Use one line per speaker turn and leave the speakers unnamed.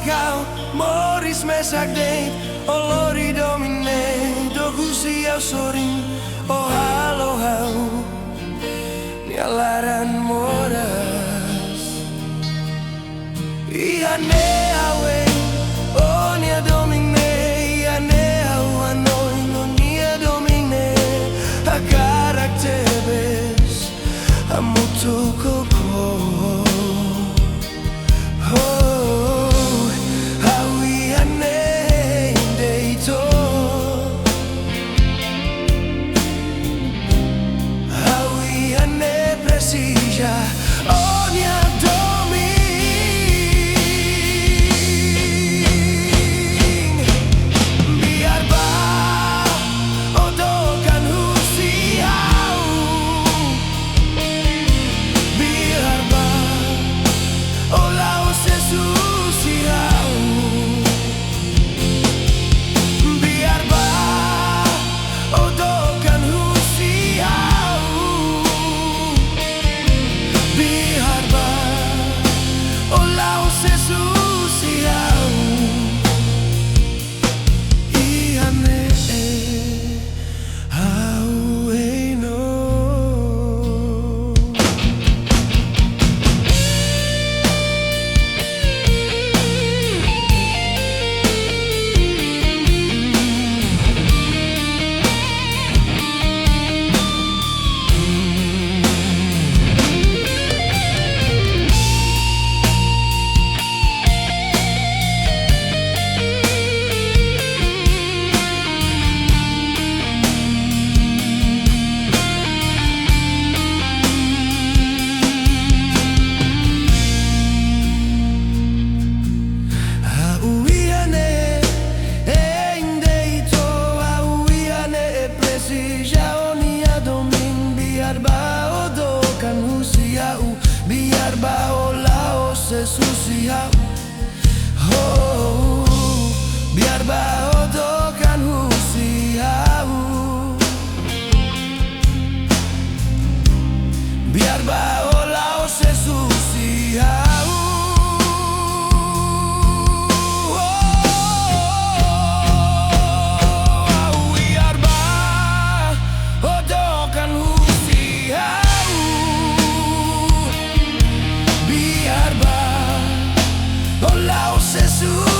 kau Moris mesak deit Olori domine Dokusi au soring Oh halo hau Nialaran moras Ihane awe Oh nia domine Ihane au anoi No nia domine A karakteres Amutu koko Oh Au ihane deito Au ihane presija Oh nia Husik Hau Biar baodokan Husik Hau Biar baolau Husik Hau Biar baodokan Husik Hau Biar baolau Jesus